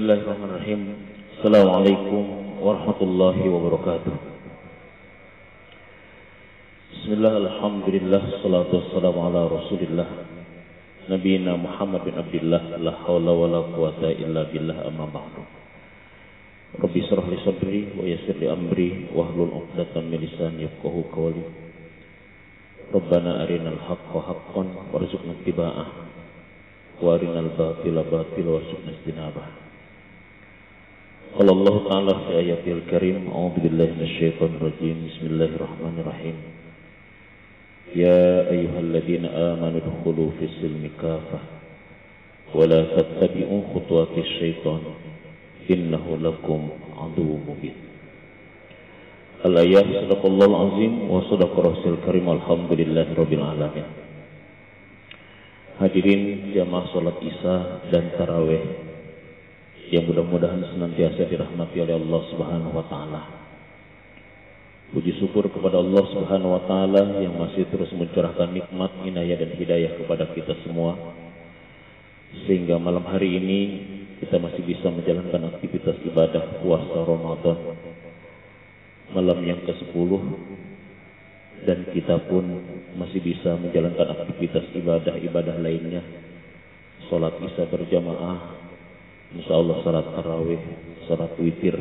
Bismillahirrahmanirrahim. Assalamualaikum warahmatullahi wabarakatuh. Bismillah, alhamdulillah, salatu wassalamu ala rasulillah Nabiina Muhammad bin Abdillah, la hawla wa la quwata illa billah, amma ba'du. Rabbi shrah li sadri wa yassir li amri wahlul 'uqdatam min lisani yafqahu qawli. Rabbana arinal haqqa haqqan warzuqna ittiba'ah wa arinal batila batila warzuqna ijtinabah. Qala Allah Ta'ala fi ayatil karim, a'udzu billahi minasyaitonir rajim. Bismillahirrahmanirrahim. Ya ayyuhalladzina amanu udkhulu fis silmi kafah wa la tattabi'u khutuwatis syaitan innahu lakum aduwwun mubin. Al-ayat, sadaqallahul azim wa sadaqa rasul karim, alhamdulillahirabbil alamin. Hadirin jamaah salat Isya dan tarawih yang mudah-mudahan senantiasa dirahmati oleh Allah Subhanahu wa taala. Puji syukur kepada Allah Subhanahu wa taala yang masih terus mencurahkan nikmat, inayah dan hidayah kepada kita semua, sehingga malam hari ini kita masih bisa menjalankan aktivitas ibadah puasa Ramadan malam yang ke-10, dan kita pun masih bisa menjalankan aktivitas ibadah-ibadah lainnya, salat Isya berjamaah, insyaallah salat tarawih, salat witir,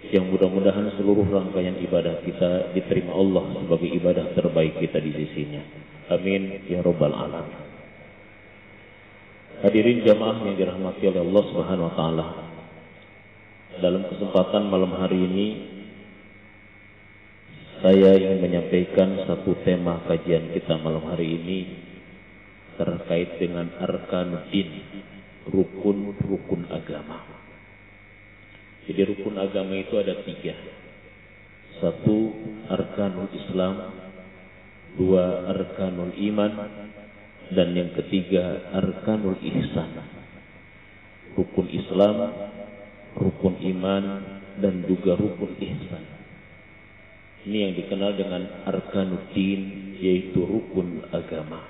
yang mudah-mudahan seluruh rangkaian ibadah kita diterima Allah sebagai ibadah terbaik kita di sisinya. Amin ya rabbal alamin. Hadirin jamaah yang dirahmati oleh Allah Subhanahu wa taala, dalam kesempatan malam hari ini saya ingin menyampaikan satu tema kajian kita malam hari ini terkait dengan arkanuddin, rukun-rukun agama. Jadi rukun agama itu ada 3. 1 arkanul Islam, 2 arkanul iman, dan yang ketiga arkanul ihsan. Rukun Islam, rukun iman, dan juga rukun ihsan. Ini yang dikenal dengan arkanuddin, yaitu rukun agama.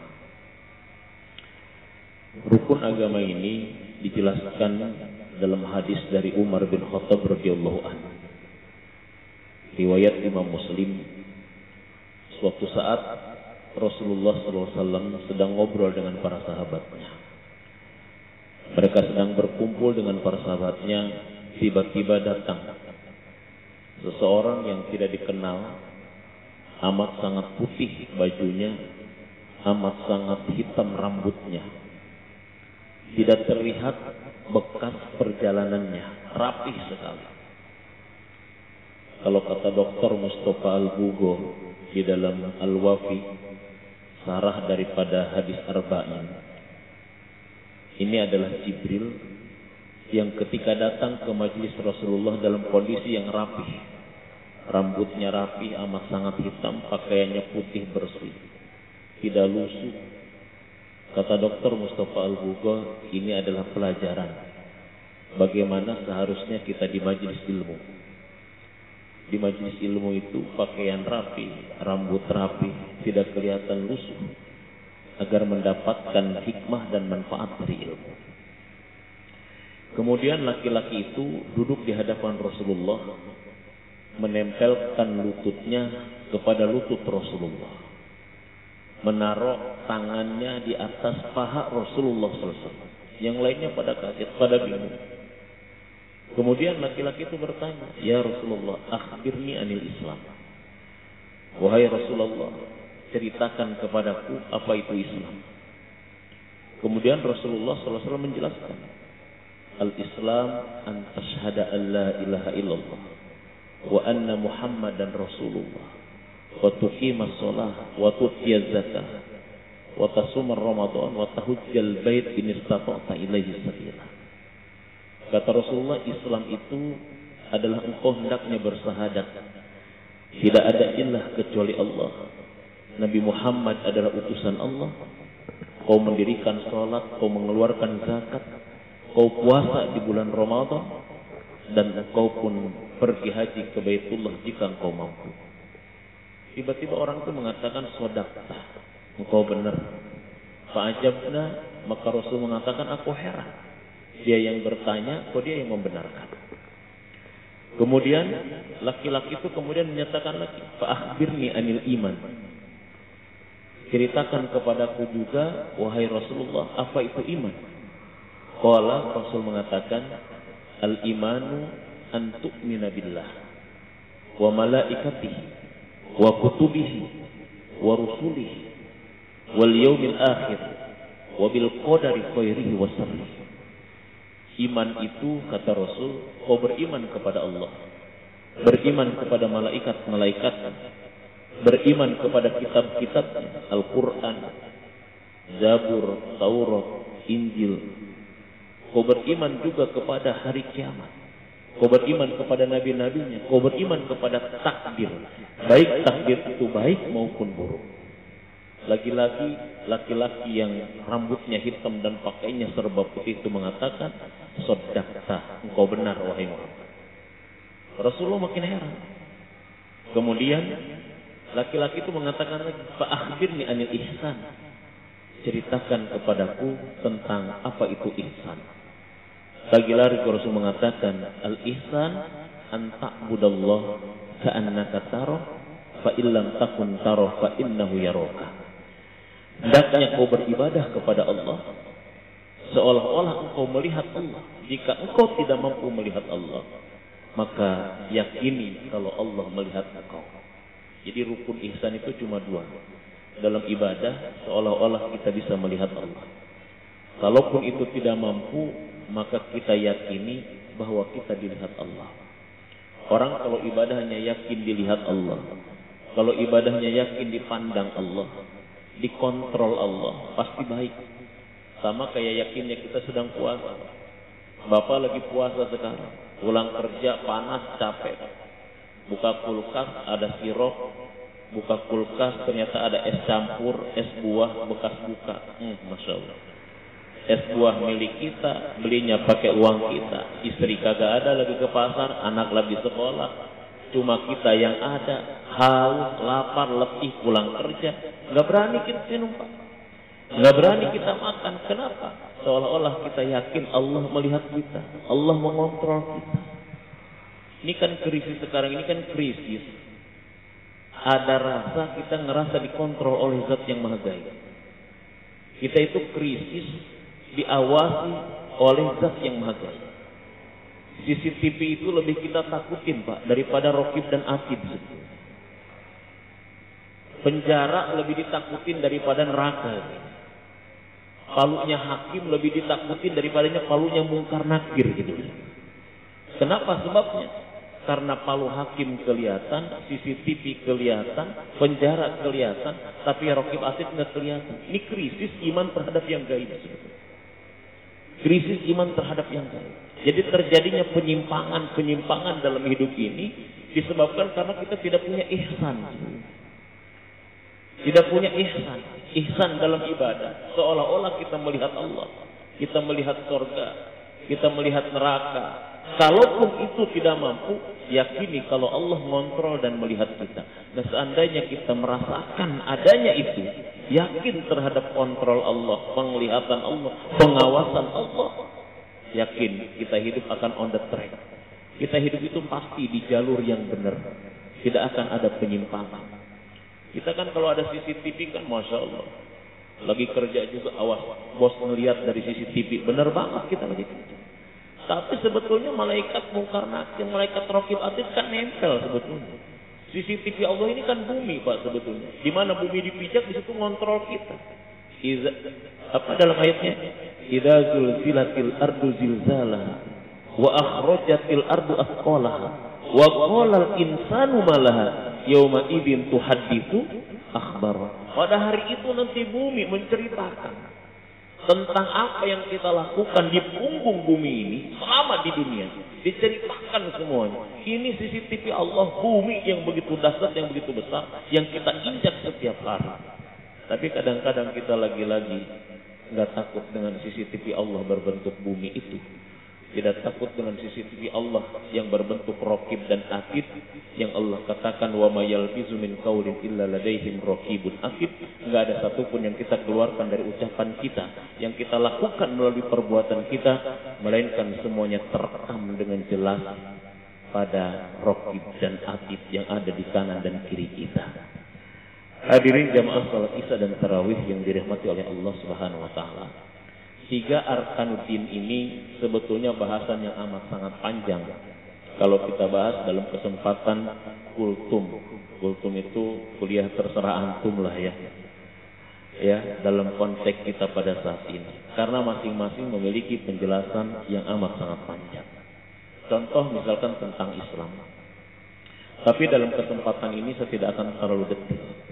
Rukun agama ini dijelaskan dalam hadis dari Umar bin Khattab radhiyallahu anhu. Riwayat Imam Muslim. Suatu saat Rasulullah SAW sedang ngobrol dengan para sahabatnya. Mereka sedang berkumpul dengan para sahabatnya. Tiba-tiba datang seseorang yang tidak dikenal, amat sangat putih bajunya, amat sangat hitam rambutnya. Tidak terlihat bekas perjalanannya, rapih sekali. Kalau kata Dr. Mustafa Al-Bugo di dalam Al-Wafi, sarah daripada hadis Arba'in, ini adalah Jibril yang ketika datang ke majelis Rasulullah dalam kondisi yang rapih, rambutnya rapih, amat sangat hitam, pakaiannya putih bersih, tidak lusuh. Kata Dr. Mustafa Al-Bugo, ini adalah pelajaran bagaimana seharusnya kita di majelis ilmu. Di majelis ilmu itu pakaian rapi, rambut rapi, tidak kelihatan lusuh, agar mendapatkan hikmah dan manfaat dari ilmu. Kemudian laki-laki itu duduk di hadapan Rasulullah, menempelkan lututnya kepada lutut Rasulullah, menaruh tangannya di atas paha Rasulullah SAW. Yang lainnya pada kaget, pada bingung. Kemudian laki-laki itu bertanya, ya Rasulullah, akhbirni anil Islam. Wahai Rasulullah, ceritakan kepadaku apa itu Islam. Kemudian Rasulullah SAW menjelaskan, al-Islam an tashhada an la ilaha illallah wa anna Muhammadan Rasulullah wa tuqimas shalah wa tutiyaz zakah wa tasumar ramadan wa tahujjal bait in istata'ta ilaihi sabila. Kata Rasulullah, Islam itu adalah engkau hendaknya bersahadat tidak ada ilah kecuali Allah, Nabi Muhammad adalah utusan Allah, kau mendirikan salat, kau mengeluarkan zakat, kau puasa di bulan Ramadan, dan engkau pun pergi haji ke Baitullah jika engkau mampu. Tiba-tiba orang itu mengatakan, sodaqta, engkau benar. Fa'ajabna, maka Rasul mengatakan, aku heran. Dia yang bertanya, kok dia yang membenarkan. Kemudian laki-laki itu kemudian menyatakan lagi, fa akhbirni anil iman. Ceritakan kepadaku juga, wahai Rasulullah, apa itu iman? Qala, Rasul mengatakan, al-imanu an tu'mina billah wa malaikatihi wa kutubihi wa rusulihi wal yaumil akhir wa bil qadari khairihi wa syarrihi. Iman itu, kata Rasul, kau beriman kepada Allah, beriman kepada malaikat-malaikat, beriman kepada kitab-kitabnya, Al-Quran, Zabur, Taurat, Injil. Kau beriman juga kepada hari kiamat. Kau beriman kepada nabi-nabinya. Kau beriman kepada takdir. Baik takdir itu baik maupun buruk. Lagi-lagi laki-laki yang rambutnya hitam dan pakainya serba putih itu mengatakan, "Shaddaqta, engkau benar wahai Muhammad." Rasulullah makin heran. Kemudian laki-laki itu mengatakan lagi, "Fa akhbirni anil ihsan." Ceritakan kepadaku tentang apa itu ihsan. Lagi-lagi Rasul mengatakan, "Al-ihsan an ta'budallah ka'annaka tarah fa illam takun tarah fa innahu yaraka." Hendaknya kau beribadah kepada Allah seolah-olah engkau melihat Allah. Jika engkau tidak mampu melihat Allah, maka yakini kalau Allah melihat engkau. Jadi rukun ihsan itu cuma dua. Dalam ibadah seolah-olah kita bisa melihat Allah. Kalaupun itu tidak mampu, maka kita yakini bahwa kita dilihat Allah. Orang kalau ibadahnya yakin dilihat Allah, kalau ibadahnya yakin dipandang Allah, dikontrol Allah, pasti baik. Sama kayak yakinnya kita sedang puasa. Bapak lagi puasa sekarang, pulang kerja panas capek, buka kulkas ada sirup, buka kulkas ternyata ada es campur, es buah bekas buka. Masya Allah. Es buah milik kita, belinya pakai uang kita. Istri kagak ada lagi ke pasar, anak lagi sekolah. Cuma kita yang ada, haus, lapar, letih, pulang kerja. Nggak berani kita minum, Pak. Nggak berani kita makan. Kenapa? Seolah-olah kita yakin Allah melihat kita. Allah mengontrol kita. Ini kan krisis sekarang, ini kan krisis. Ada rasa kita ngerasa dikontrol oleh Zat yang Maha Gaib. Kita itu krisis diawasi oleh Zat yang Maha Gaib. CCTV itu lebih kita takutin, Pak, daripada Raqib dan Atid. Penjara lebih ditakutin daripada neraka. Palunya hakim lebih ditakutin daripadanya palunya Mungkar Nakir gitu. Kenapa sebabnya? Karena palu hakim kelihatan, CCTV kelihatan, penjara kelihatan, tapi Raqib Atid nggak kelihatan. Ini krisis iman terhadap yang gaib. Krisis iman terhadap yang gaib. Jadi terjadinya penyimpangan dalam hidup ini disebabkan karena kita tidak punya ihsan. Tidak punya ihsan. Ihsan dalam ibadah. Seolah-olah kita melihat Allah. Kita melihat surga. Kita melihat neraka. Kalaupun itu tidak mampu, yakini kalau Allah mengontrol dan melihat kita. Dan seandainya kita merasakan adanya itu, yakin terhadap kontrol Allah, penglihatan Allah, pengawasan Allah, yakin kita hidup akan on the track. Kita hidup itu pasti di jalur yang benar. Tidak akan ada penyimpangan. Kita kan kalau ada CCTV kan Masya Allah. Lagi kerja juga, awas, bos ngelihat dari CCTV. Benar banget kita lagi kerja. Tapi sebetulnya malaikat Mungkar Nakir, malaikat Raqib Atid kan nempel sebetulnya. CCTV Allah ini kan bumi, Pak, sebetulnya. Di mana bumi dipijak, di situ ngontrol kita. Apa dalam ayatnya? Idza zulzilatil ardu zilzalaha wa akhrajatil ardu athqalaha wa qala al insanu malaha yauma idzin tuhadditsu akhbara. Pada hari itu nanti bumi menceritakan tentang apa yang kita lakukan di punggung bumi ini selama di dunia. Diceritakan semuanya. Ini CCTV Allah, bumi yang begitu dahsyat, yang begitu besar, yang kita injak setiap hari. Tapi kadang-kadang kita lagi-lagi nggak takut dengan CCTV Allah berbentuk bumi itu. Tidak takut dengan CCTV Allah yang berbentuk raqib dan atid, yang Allah katakan wa may yalfizu min qaulin illa ladaihim raqibun atid. Enggak ada satupun yang kita keluarkan dari ucapan kita, yang kita lakukan melalui perbuatan kita, melainkan semuanya terekam dengan jelas pada raqib dan atid yang ada di kanan dan kiri kita. Hadirin jamaah salat Isya dan tarawih yang dirahmati oleh Allah Subhanahu wa taala. 3 arkanuddin ini sebetulnya bahasan yang amat sangat panjang. Kalau kita bahas dalam kesempatan kultum. Kultum itu kuliah terserah antum lah ya. Ya, dalam konteks kita pada saat ini. Karena masing-masing memiliki penjelasan yang amat sangat panjang. Contoh misalkan tentang Islam. Tapi dalam kesempatan ini saya tidak akan terlalu detail.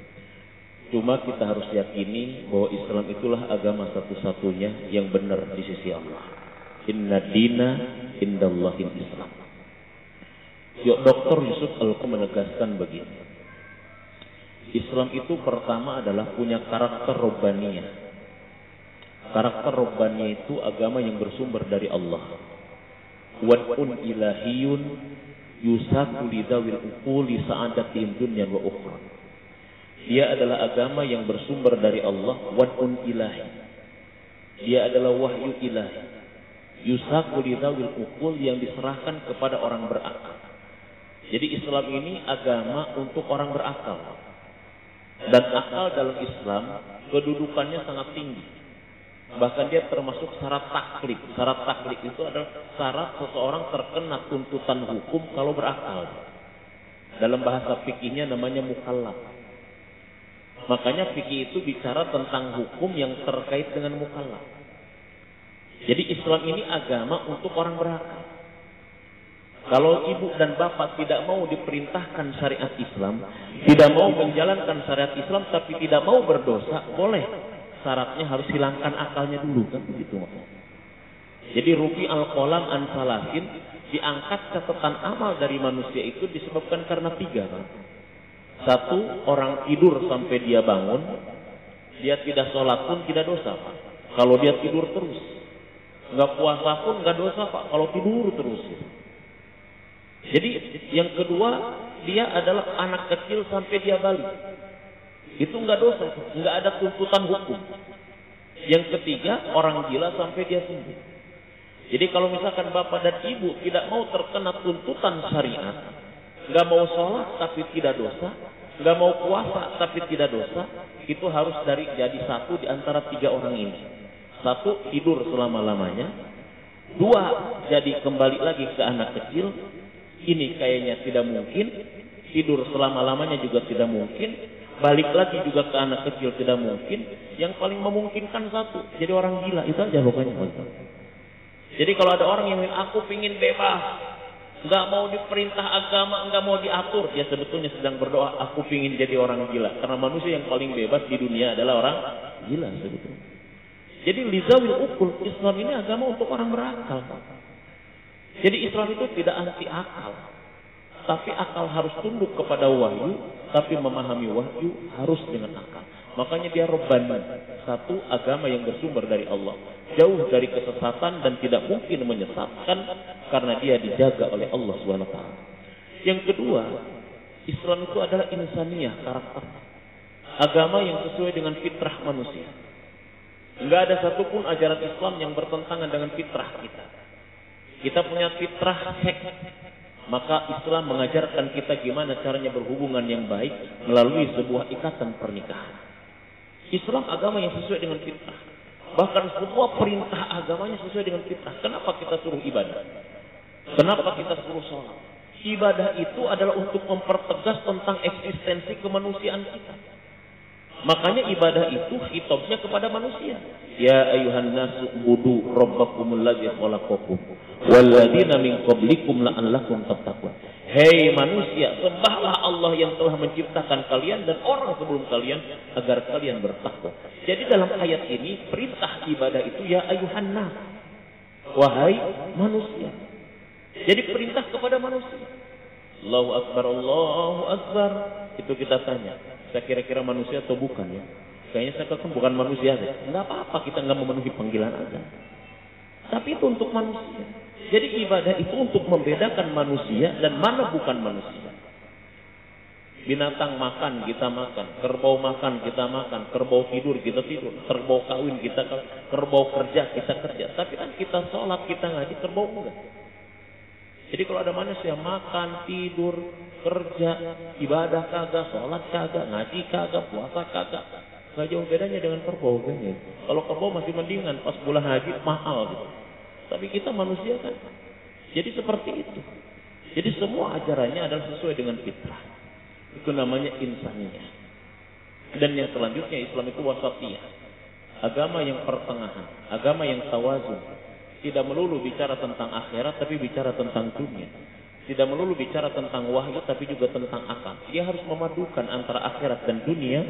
Cuma kita harus yakini bahwa Islam itulah agama satu-satunya yang benar di sisi Allah. Inna dina indallahil Islam. Dr. Yusuf Al-Qum menegaskan begini. Islam itu pertama adalah punya karakter robbaniyah. Karakter robbaniyah itu agama yang bersumber dari Allah. Wad'un ilahiyun yusaku lidawil uquli sa'adatihim dunya wa ukhra. Dia adalah agama yang bersumber dari Allah, wad'un ilahi. Dia adalah wahyu ilahi. Yusaku lidawil uqul yang diserahkan kepada orang berakal. Jadi Islam ini agama untuk orang berakal. Dan akal dalam Islam kedudukannya sangat tinggi. Bahkan dia termasuk syarat taklif. Syarat taklif itu adalah syarat seseorang terkena tuntutan hukum kalau berakal. Dalam bahasa fikihnya namanya mukallaf. Makanya fikih itu bicara tentang hukum yang terkait dengan mukallaf. Jadi Islam ini agama untuk orang berakal. Kalau ibu dan bapak tidak mau diperintahkan syariat Islam, tidak mau menjalankan syariat Islam tapi tidak mau berdosa, boleh. Syaratnya harus hilangkan akalnya dulu, kan begitu maksudnya. Jadi rufi al-qalam an salasin, diangkat catatan amal dari manusia itu disebabkan karena 3, kan. 1, orang tidur sampai dia bangun, dia tidak sholat pun tidak dosa, Pak. Kalau dia tidur terus, nggak puasa pun nggak dosa, Pak. Kalau tidur terus. Jadi yang kedua, dia adalah anak kecil sampai dia balik. Itu nggak dosa, nggak ada tuntutan hukum. Yang ketiga, orang gila sampai dia sembuh. Jadi kalau misalkan bapak dan ibu tidak mau terkena tuntutan syariat, nggak mau sholat tapi tidak dosa, nggak mau puasa tapi tidak dosa, itu harus jadi satu di antara 3 orang ini. 1, tidur selama-lamanya. 2, jadi kembali lagi ke anak kecil. Ini kayaknya tidak mungkin. Tidur selama-lamanya juga tidak mungkin. Balik lagi juga ke anak kecil tidak mungkin. Yang paling memungkinkan 1, jadi orang gila. Itu aja pokoknya. Jadi kalau ada orang yang aku pingin bebas, nggak mau diperintah agama, nggak mau diatur, dia sebetulnya sedang berdoa, aku pingin jadi orang gila. Karena manusia yang paling bebas di dunia adalah orang gila sebetulnya. Jadi lizawil ukul, Islam ini agama untuk orang berakal. Jadi Islam itu tidak anti akal, tapi akal harus tunduk kepada wahyu, tapi memahami wahyu harus dengan akal. Makanya dia robbani, 1, agama yang bersumber dari Allah, jauh dari kesesatan dan tidak mungkin menyesatkan karena dia dijaga oleh Allah SWT. Yang kedua, Islam itu adalah insaniyah, karakter. Agama yang sesuai dengan fitrah manusia. Enggak ada satupun ajaran Islam yang bertentangan dengan fitrah kita. Kita punya fitrah hak. Maka Islam mengajarkan kita gimana caranya berhubungan yang baik melalui sebuah ikatan pernikahan. Islam agama yang sesuai dengan fitrah. Bahkan semua perintah agamanya sesuai dengan fitrah. Kenapa kita suruh ibadah? Kenapa kita suruh sholat? Ibadah itu adalah untuk mempertegas tentang eksistensi kemanusiaan kita. Makanya ibadah itu khitabnya kepada manusia. Ya ayuhan nasu budu rabbakumul ladzi khalaqakum walladzina min qablikum la'allakum tattaqun. Hei manusia, sembahlah Allah yang telah menciptakan kalian dan orang sebelum kalian agar kalian bertakwa. Jadi dalam ayat ini perintah ibadah itu ya ayuhan nas, wahai manusia. Jadi perintah kepada manusia. Allahu akbar, Allahu akbar. Itu kita tanya, saya kira-kira manusia atau bukan ya? Kayaknya saya katakan bukan manusia. Enggak apa-apa kita enggak memenuhi panggilan azan. Tapi itu untuk manusia. Jadi ibadah itu untuk membedakan manusia dan mana bukan manusia. Binatang makan, kita makan. Kerbau makan, kita makan. Kerbau tidur, kita tidur. Kerbau kawin, kita kawin. Kerbau kerja, kita kerja. Tapi kan kita sholat, kita ngaji, kerbau enggak. Jadi kalau ada manusia makan, tidur, kerja, ibadah kagak, sholat kagak, ngaji kagak, puasa kagak. Gak jauh bedanya dengan kerbau kan ya. Kalau kerbau masih mendingan, pas bulan haji mahal gitu. Tapi kita manusia kan. Jadi seperti itu. Jadi semua ajarannya adalah sesuai dengan fitrah. Itu namanya insaniyah. Dan yang selanjutnya Islam itu wasatiyah. Agama yang pertengahan. Agama yang tawazun. Tidak melulu bicara tentang akhirat tapi bicara tentang dunia. Tidak melulu bicara tentang wahyu tapi juga tentang akal. Dia harus memadukan antara akhirat dan dunia.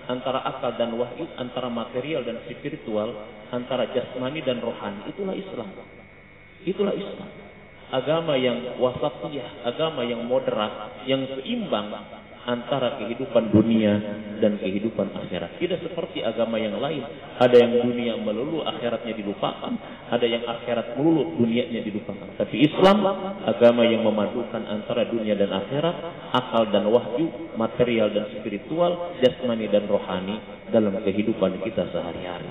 Antara akal dan wahyu, antara material dan spiritual, antara jasmani dan rohani. Itulah Islam. Itulah Islam. Agama yang wasatiyah, agama yang moderat, yang seimbang antara kehidupan dunia dan kehidupan akhirat. Tidak seperti agama yang lain. Ada yang dunia melulu, akhiratnya dilupakan. Ada yang akhirat melulu, dunianya dilupakan. Tapi Islam, agama yang memadukan antara dunia dan akhirat, akal dan wahyu, material dan spiritual, jasmani dan rohani dalam kehidupan kita sehari-hari.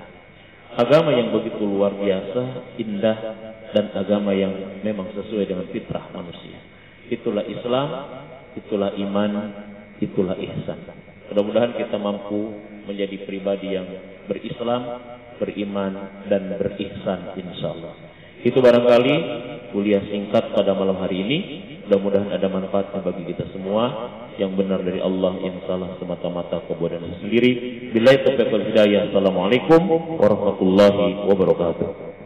Agama yang begitu luar biasa, indah, dan agama yang memang sesuai dengan fitrah manusia. Itulah Islam, itulah iman, itulah ihsan. Mudah-mudahan kita mampu menjadi pribadi yang berislam, beriman, dan berihsan insyaallah. Itu barangkali kuliah singkat pada malam hari ini. Mudah-mudahan ada manfaatnya bagi kita semua. Yang benar dari Allah, yang salah semata-mata kebodohan sendiri. Billahi taufiq wal hidayah. Assalamualaikum warahmatullahi wabarakatuh.